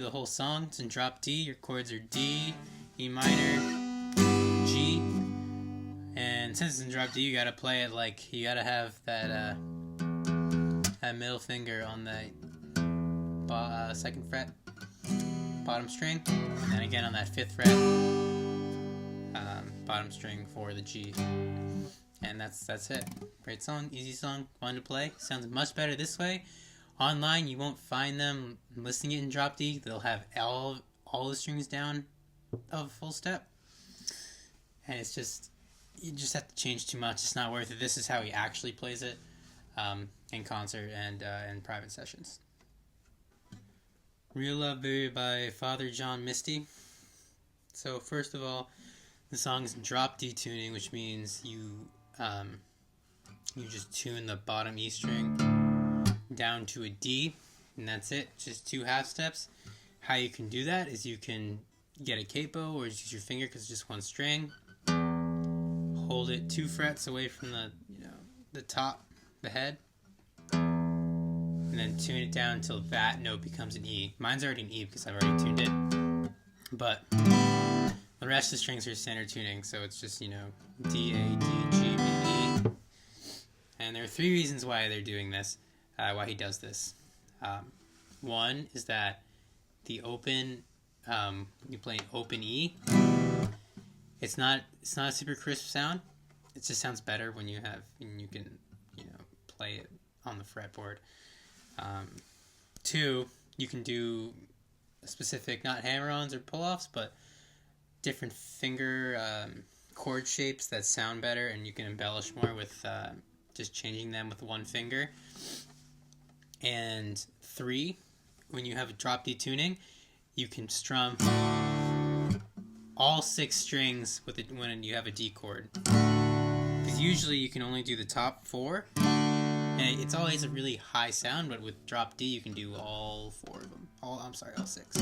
the whole song. It's in drop D. Your chords are D, E minor, G. And since it's in drop D, you gotta play it like, you gotta have that middle finger on the second fret, bottom string, and then again on that 5th fret, bottom string for the G. And that's it. Great song, easy song, fun to play. Sounds much better this way. Online, you won't find them listing it in drop D. They'll have all the strings down of full step, and it's just, you just have to change too much. It's not worth it. This is how he actually plays it in concert and in private sessions. Real Love Baby by Father John Misty. So first of all, the song is in drop D tuning, which means you just tune the bottom E string down to a D, and that's it. Just 2 half steps. How you can do that is you can get a capo or just use your finger because it's just 1 string. Hold it 2 frets away from the top, the head, and then tune it down until that note becomes an E. Mine's already an E because I've already tuned it, but the rest of the strings are standard tuning, so it's just, D, A, D, G, B, E. And there are 3 reasons why they're doing this, why he does this. One is that the open, you play an open E, it's not a super crisp sound. It just sounds better when you can play it on the fretboard. 2, you can do specific, not hammer-ons or pull-offs, but different finger chord shapes that sound better, and you can embellish more with just changing them with 1 finger. And 3, when you have a drop D tuning, you can strum all 6 strings with it when you have a D chord. Because usually you can only do the top 4, and it's always a really high sound, but with drop D you can do all 4 of them. All 6.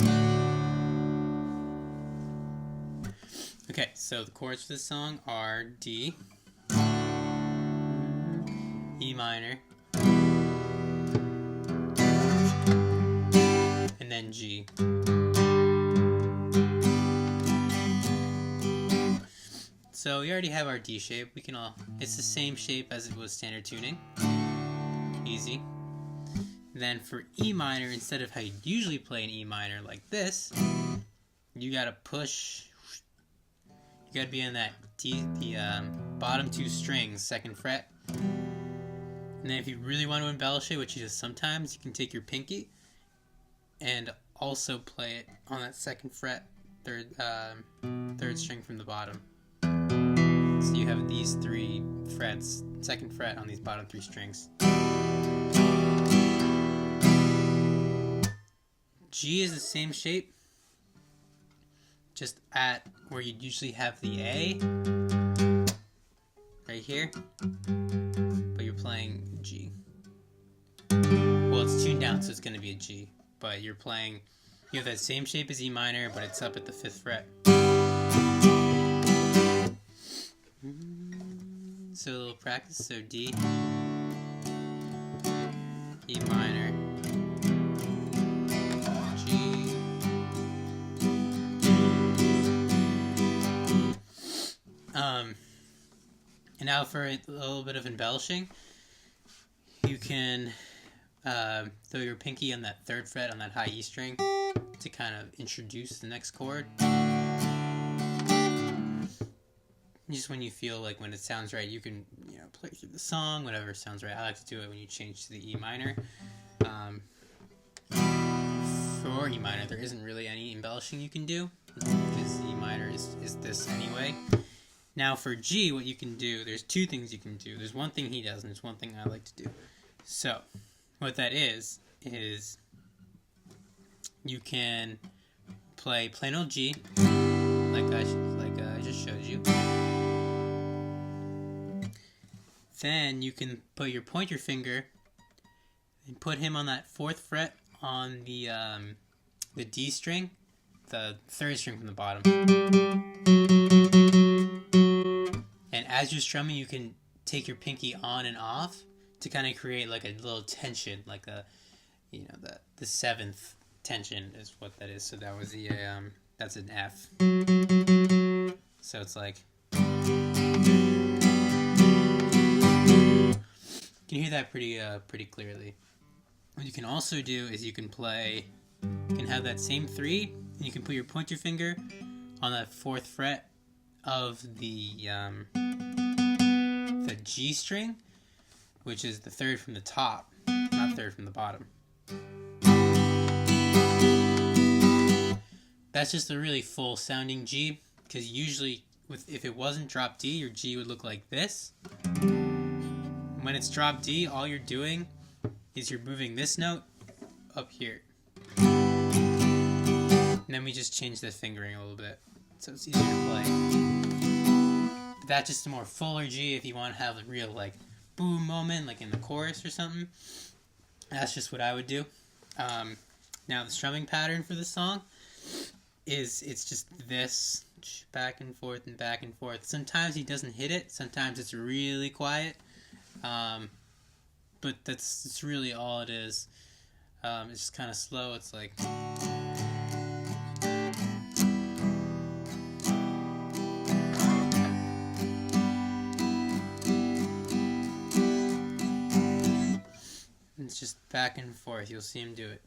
Okay, so the chords for this song are D, E minor, and then G. So we already have our D shape. It's the same shape as it was standard tuning. Easy. Then for E minor, instead of how you usually play an E minor like this, you gotta push. You gotta be in that D, the bottom 2 strings, 2nd fret. And then if you really want to embellish it, which you do sometimes, you can take your pinky and also play it on that 2nd fret, third string from the bottom. So you have these 3 frets, 2nd fret on these bottom 3 strings. G is the same shape, just at where you'd usually have the A, right here, but you're playing G. Well, it's tuned down, so it's going to be a G, but you have that same shape as E minor, but it's up at the 5th fret. So a little practice. So D, E minor, G, and now for a little bit of embellishing, you can throw your pinky on that 3rd fret on that high E string to kind of introduce the next chord. Just when you feel like when it sounds right, you can play through the song, whatever sounds right. I like to do it when you change to the E minor. For E minor, there isn't really any embellishing you can do because E minor is this anyway. Now for G, what you can do, there's 2 things you can do. There's one thing he does, and there's one thing I like to do. So what that is you can play plain old G, like I just showed you. Then you can put your pointer finger and put him on that 4th fret on the D string, the 3rd string from the bottom. And as you're strumming, you can take your pinky on and off to kind of create like a little tension, like the 7th tension is what that is. So that was the that's an F. So it's like, you can hear that pretty clearly. What you can also do is you can have that same 3, and you can put your pointer finger on that 4th fret of the G string, which is the 3rd from the top, not 3rd from the bottom. That's just a really full sounding G, because usually if it wasn't drop D, your G would look like this. When it's drop D, all you're doing is you're moving this note up here. And then we just change the fingering a little bit, so it's easier to play. But that's just a more fuller G if you want to have a real like boom moment, like in the chorus or something. That's just what I would do. Now the strumming pattern for the song it's just this back and forth and back and forth. Sometimes he doesn't hit it, sometimes it's really quiet, but that's really all it is. It's just kind of slow. It's like, it's just back and forth. You'll see him do it.